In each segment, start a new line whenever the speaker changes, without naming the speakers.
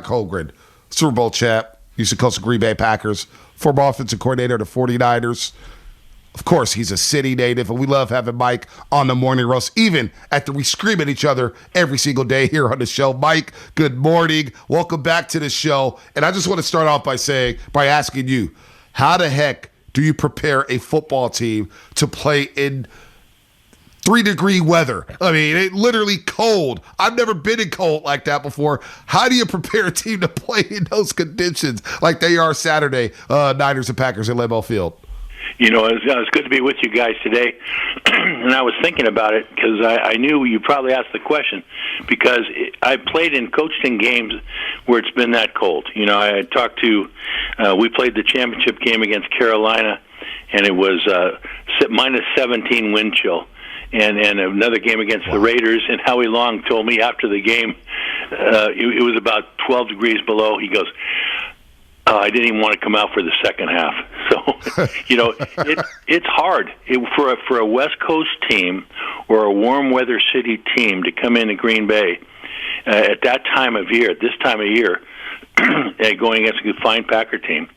Holmgren, Super Bowl champ, used to coach the Green Bay Packers, former offensive coordinator of the 49ers. Of course, he's a city native, and we love having Mike on the Morning Roast, even after we scream at each other every single day here on the show. Mike, good morning. Welcome back to the show. And I just want to start off by asking you, how the heck do you prepare a football team to play in 3-degree weather? I mean, it literally cold. I've never been in cold like that before. How do you prepare a team to play in those conditions like they are Saturday, Niners and Packers at Lambeau Field?
You know, it was good to be with you guys today, and I was thinking about it because I knew you probably asked the question because I played and coached in games where it's been that cold. You know, I talked to, we played the championship game against Carolina, and it was minus 17 wind chill. And another game against the Raiders, and Howie Long told me after the game, it was about 12 degrees below. He goes, I didn't even want to come out for the second half. So, you know, it's hard for a West Coast team or a warm weather city team to come into Green Bay at that time of year, going against a fine Packer team.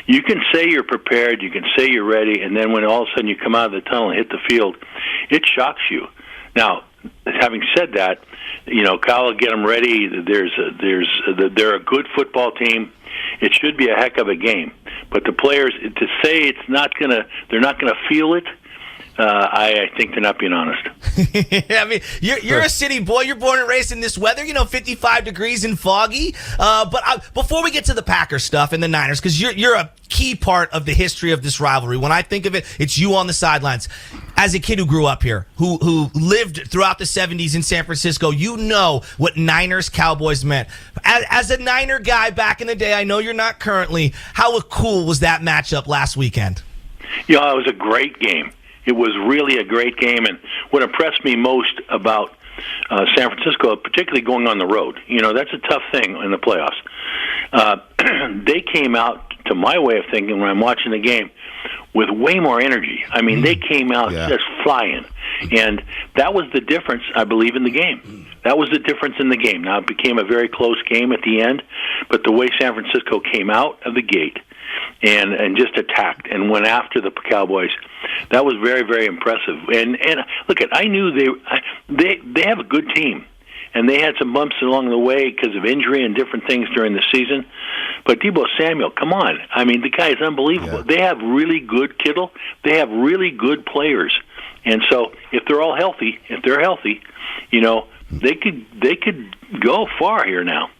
You can say you're prepared, you can say you're ready, and then when all of a sudden you come out of the tunnel and hit the field, it shocks you. Now, having said that, you know, Kyle will get them ready. They're a good football team. It should be a heck of a game. But the players, to say they're not gonna feel it, I think they're not being honest.
I mean, you're a city boy. You're born and raised in this weather, 55 degrees and foggy. But before we get to the Packers stuff and the Niners, because you're a key part of the history of this rivalry. When I think of it, it's you on the sidelines. As a kid who grew up here, who lived throughout the 70s in San Francisco, you know what Niners-Cowboys meant. As a Niner guy back in the day, I know you're not currently, how cool was that matchup last weekend?
You know, it was a great game. It was really a great game, and what impressed me most about San Francisco, particularly going on the road, that's a tough thing in the playoffs. They came out, to my way of thinking, when I'm watching the game, with way more energy. I mean, they came out just flying, and that was the difference, I believe, in the game. That was the difference in the game. Now, it became a very close game at the end, but the way San Francisco came out of the gate and just attacked and went after the Cowboys, that was very, very impressive. And look, I knew they have a good team, and they had some bumps along the way because of injury and different things during the season. But Deebo Samuel, come on. I mean, the guy is unbelievable. Yeah. They have really good Kittle. They have really good players. And so if they're all healthy, they could go far here now.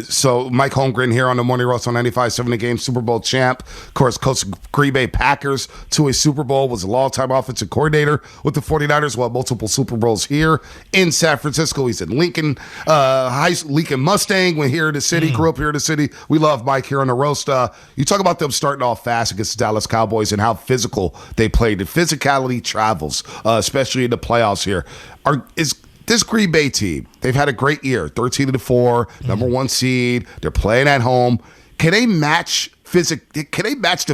So Mike Holmgren here on the Morning Roast on 95.7 The Game, Super Bowl champ. Of course, coached the Green Bay Packers to a Super Bowl, was a long-time offensive coordinator with the 49ers, won multiple Super Bowls here in San Francisco. He's in Lincoln Mustang when here in the city, grew up here in the city. We love Mike here on the Roast. You talk about them starting off fast against the Dallas Cowboys and how physical they played. The physicality travels, especially in the playoffs here. This Green Bay team, they've had a great year, 13-4, number one seed. They're playing at home. Can they match the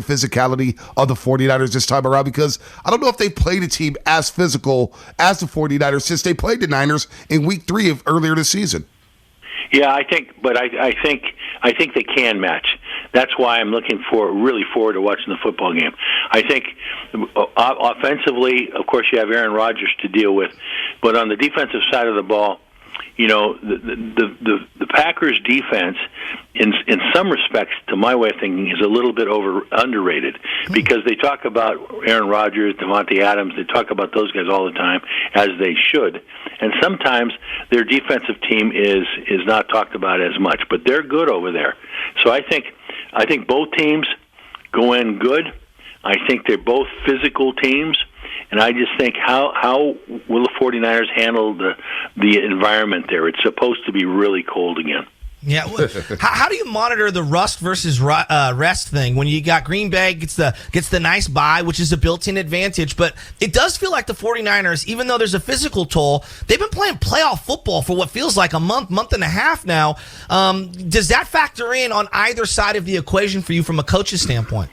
physicality of the 49ers this time around? Because I don't know if they played a team as physical as the 49ers since they played the Niners in week 3 of earlier this season.
Yeah, I think they can match. That's why I'm really forward to watching the football game. I think offensively, of course, you have Aaron Rodgers to deal with, but on the defensive side of the ball, the Packers' defense, in some respects, to my way of thinking, is a little bit underrated because they talk about Aaron Rodgers, Devontae Adams, they talk about those guys all the time, as they should, and sometimes their defensive team is not talked about as much, but they're good over there. So I think both teams go in good. I think they're both physical teams. And I just think, how will the 49ers handle the environment there? It's supposed to be really cold again.
Yeah. How do you monitor the rust versus rest thing when you got Green Bay gets the nice bye, which is a built-in advantage, but it does feel like the 49ers, even though there's a physical toll, they've been playing playoff football for what feels like a month and a half now. Does that factor in on either side of the equation for you from a coach's standpoint?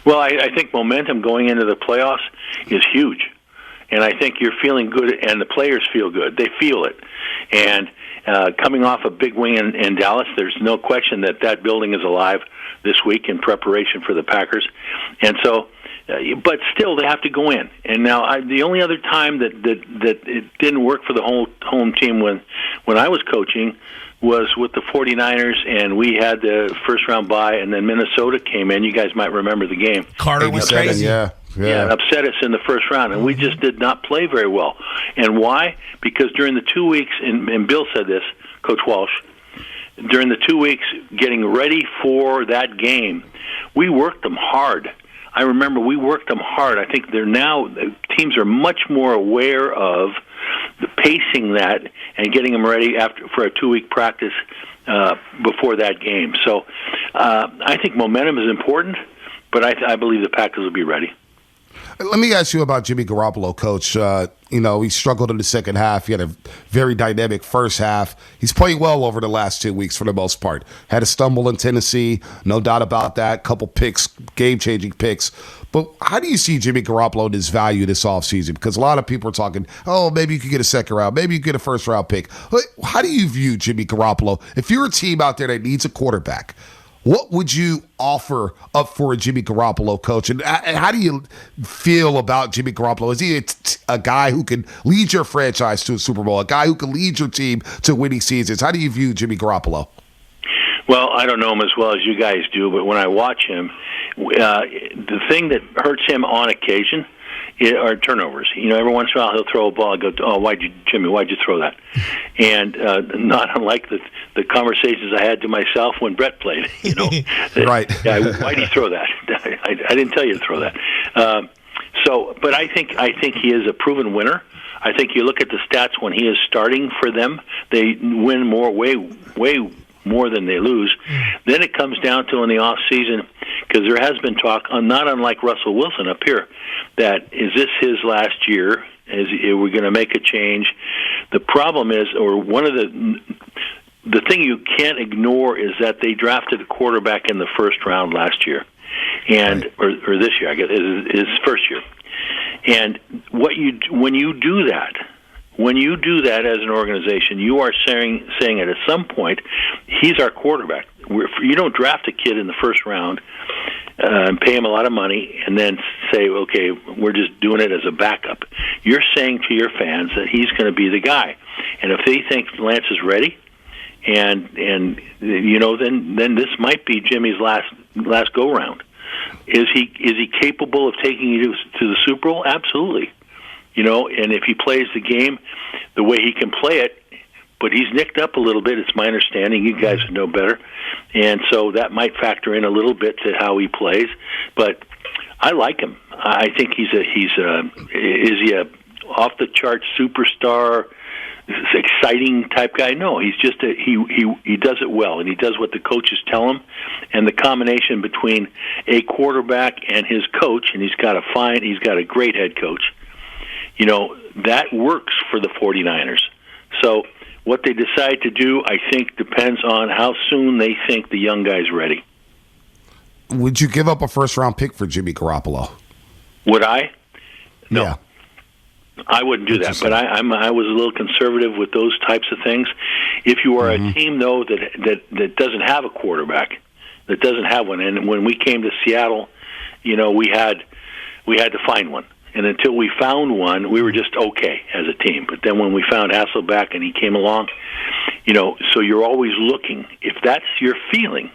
Well, I think momentum going into the playoffs is huge. And I think you're feeling good, and the players feel good. They feel it. And coming off a big win in Dallas, there's no question that building is alive this week in preparation for the Packers. And so, but still, they have to go in. And now, the only other time that it didn't work for the whole home team when I was coaching was with the 49ers, and we had the first-round bye, and then Minnesota came in. You guys might remember the game.
Carter was crazy.
Yeah,
it upset us in the first round, and we just did not play very well. And why? Because during the 2 weeks, and Bill said this, Coach Walsh, during the 2 weeks getting ready for that game, we worked them hard. I remember we worked them hard. I think the teams are much more aware of the pacing that and getting them ready for a 2-week practice before that game. So I think momentum is important, but I believe the Packers will be ready.
Let me ask you about Jimmy Garoppolo, Coach. He struggled in the second half. He had a very dynamic first half. He's played well over the last 2 weeks for the most part. Had a stumble in Tennessee, no doubt about that. Couple picks, game-changing picks. But how do you see Jimmy Garoppolo and his value this offseason? Because a lot of people are talking, maybe you could get a second round, maybe you could get a first-round pick. How do you view Jimmy Garoppolo? If you're a team out there that needs a quarterback, what would you offer up for a Jimmy Garoppolo, Coach? And how do you feel about Jimmy Garoppolo? Is he a guy who can lead your franchise to a Super Bowl, a guy who can lead your team to winning seasons? How do you view Jimmy Garoppolo?
Well, I don't know him as well as you guys do, but when I watch him, the thing that hurts him on occasion are turnovers. Every once in a while he'll throw a ball and go, Jimmy, why'd you throw that? And not unlike the conversations I had to myself when Brett played,
Right.
Why'd he throw that? I didn't tell you to throw that. But I think he is a proven winner. I think you look at the stats when he is starting for them, they win way more than they lose. Then it comes down to in the off season, because there has been talk, not unlike Russell Wilson up here, that is this his last year? Are we going to make a change? The problem is, or one of the thing you can't ignore is that they drafted a quarterback in the first round last year, and or this year, I guess, his first year. And when you do that as an organization, you are saying that at some point, he's our quarterback. You don't draft a kid in the first round and pay him a lot of money and then say, okay, we're just doing it as a backup. You're saying to your fans that he's going to be the guy. And if they think Lance is ready, and then this might be Jimmy's last go-round. Is he capable of taking you to the Super Bowl? Absolutely. And if he plays the game the way he can play it, but he's nicked up a little bit, it's my understanding. You guys would know better. And so that might factor in a little bit to how he plays. But I like him. I think is he a off-the-chart superstar, exciting type guy? No, he's just he does it well, and he does what the coaches tell him. And the combination between a quarterback and his coach, and he's got a great head coach, that works for the 49ers. So what they decide to do, I think, depends on how soon they think the young guy's ready.
Would you give up a first-round pick for Jimmy Garoppolo?
Would I? No.
Yeah.
I wouldn't do that, but I was a little conservative with those types of things. If you are a team, though, that doesn't have a quarterback, that doesn't have one, and when we came to Seattle, we had to find one. And until we found one, we were just okay as a team. But then when we found Hasselbeck and he came along, so you're always looking. If that's your feeling,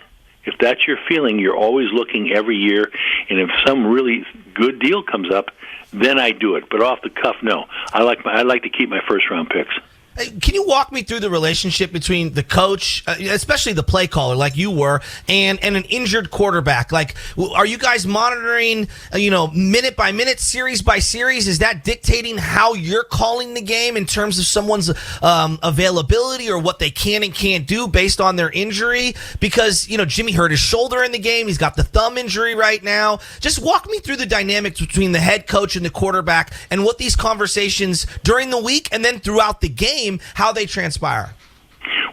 you're always looking every year. And if some really good deal comes up, then I do it. But off the cuff, no. I like to keep my first round picks.
Can you walk me through the relationship between the coach, especially the play caller like you were, and an injured quarterback? Like, are you guys monitoring, minute by minute, series by series? Is that dictating how you're calling the game in terms of someone's availability or what they can and can't do based on their injury? Because, Jimmy hurt his shoulder in the game. He's got the thumb injury right now. Just walk me through the dynamics between the head coach and the quarterback and what these conversations during the week and then throughout the game, how they transpire.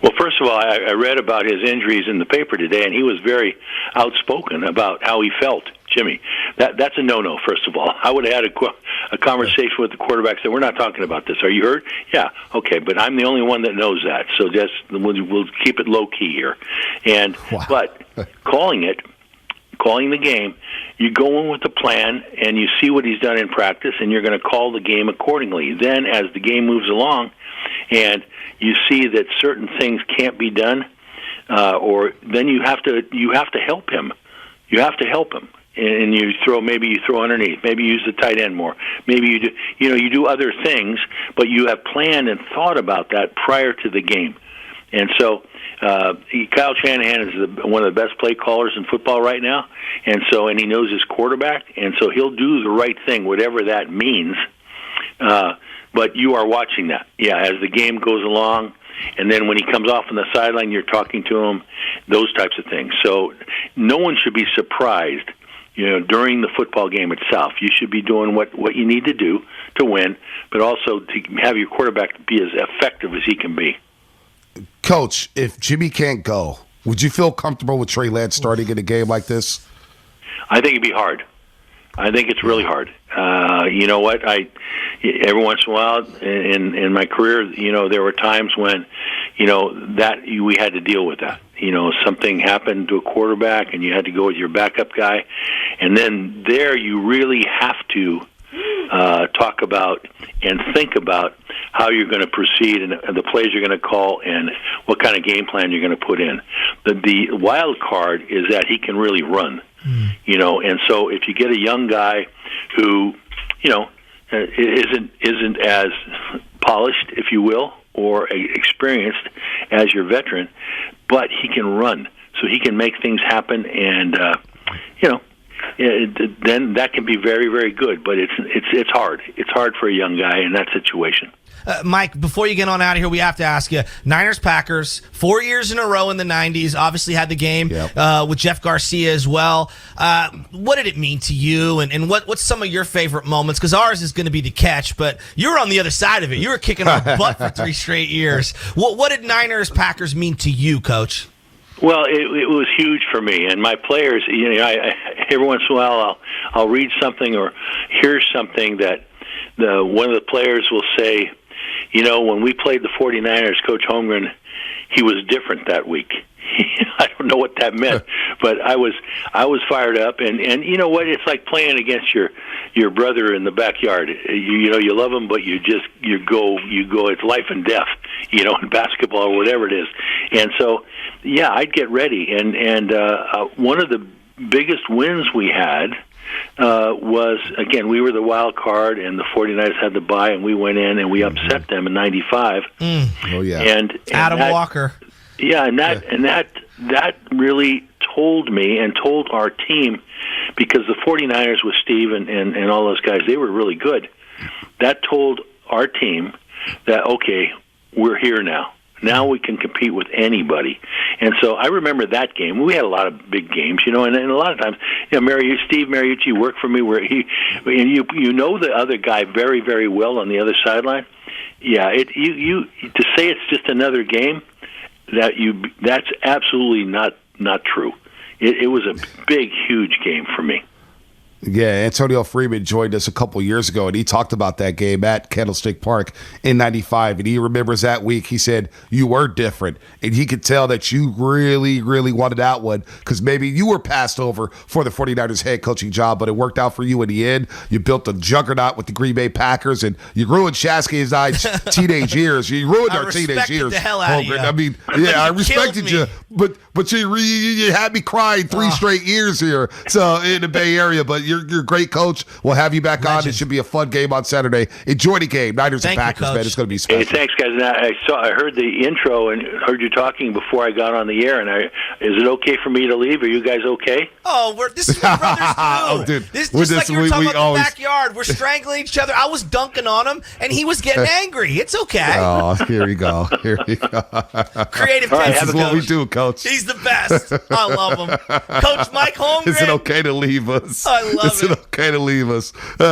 Well, first of all, I read about his injuries in the paper today, and he was very outspoken about how he felt. Jimmy, that's a no-no, first of all. I would have had a conversation with the quarterback, said, we're not talking about this. Are you hurt? Yeah, okay, but I'm the only one that knows that, so just we'll keep it low-key here. And But calling the game, you go in with a plan, and you see what he's done in practice, and you're going to call the game accordingly. Then as the game moves along and you see that certain things can't be done, or then you have to help him. You have to help him. And maybe you throw underneath, maybe you use the tight end more, maybe you do other things, but you have planned and thought about that prior to the game. And so Kyle Shanahan is one of the best play callers in football right now, and he knows his quarterback, and so he'll do the right thing, whatever that means. But you are watching that, as the game goes along, and then when he comes off on the sideline, you're talking to him, those types of things. So no one should be surprised, during the football game itself. You should be doing what you need to do to win, but also to have your quarterback be as effective as he can be.
Coach, if Jimmy can't go, would you feel comfortable with Trey Lance starting in a game like this?
I think it'd be hard. I think it's really hard. You know what? Every once in a while in my career, there were times when, that we had to deal with that. Something happened to a quarterback, and you had to go with your backup guy, and then there you really have to talk about and think about how you're going to proceed and the plays you're going to call and what kind of game plan you're going to put in. The wild card is that he can really run, and so if you get a young guy who, isn't as polished, if you will, or experienced as your veteran, but he can run, so he can make things happen, and then that can be very, very good. But it's hard. It's hard for a young guy in that situation.
Mike, before you get on out of here, we have to ask you, Niners-Packers, 4 years in a row in the 90s, obviously had the game with Jeff Garcia as well. What did it mean to you, and what's some of your favorite moments? Because ours is going to be the catch, but you were on the other side of it. You were kicking our butt for 3 straight years. What did Niners-Packers mean to you, Coach?
Well, it was huge for me, and my players. I every once in a while I'll read something or hear something that one of the players will say, when we played the 49ers, Coach Holmgren, he was different that week. I don't know what that meant, but I was fired up, and you know what? It's like playing against your brother in the backyard. You love him, but you go. It's life and death, in basketball or whatever it is. And so, I'd get ready, and one of the biggest wins we had was, again, we were the wild card, and the 49ers had the bye, and we went in and we upset them in '95.
Oh yeah,
and
Adam Walker.
Yeah, and that really told me and told our team, because the 49ers with Steve and all those guys, they were really good. That told our team that, okay, we're here now. Now we can compete with anybody. And so I remember that game. We had a lot of big games, and a lot of times, Steve Mariucci worked for me where you know the other guy very, very well on the other sideline. Yeah, you to say it's just another game, that's absolutely not true. It was a big, huge game for me.
Yeah, Antonio Freeman joined us a couple years ago, and he talked about that game at Candlestick Park in '95, and he remembers that week. He said, you were different, and he could tell that you really, really wanted that one, because maybe you were passed over for the 49ers head coaching job, but it worked out for you in the end. You built a juggernaut with the Green Bay Packers, and you ruined Shasky and I's teenage years. You ruined our teenage years.
The hell out of you.
I mean, I respected you, but you had me crying 3 straight years here, so in the Bay Area, but you're a great coach. We'll have you back on. It should be a fun game on Saturday. Enjoy the game. Niners and Packers, man. It's going to be special.
Hey, thanks, guys. Now, I heard the intro and heard you talking before I got on the air. And is it okay for me to leave? Are you guys okay?
Oh, this is what brothers do.
Oh, dude.
This like you were talking about the backyard. We're strangling each other. I was dunking on him, and he was getting angry. It's okay.
Oh, here we go.
Creative
This is what we do, Coach.
He's the best. I love him. Coach Mike Holmgren.
Is it okay to leave us?
I love it.
Is it okay to leave us?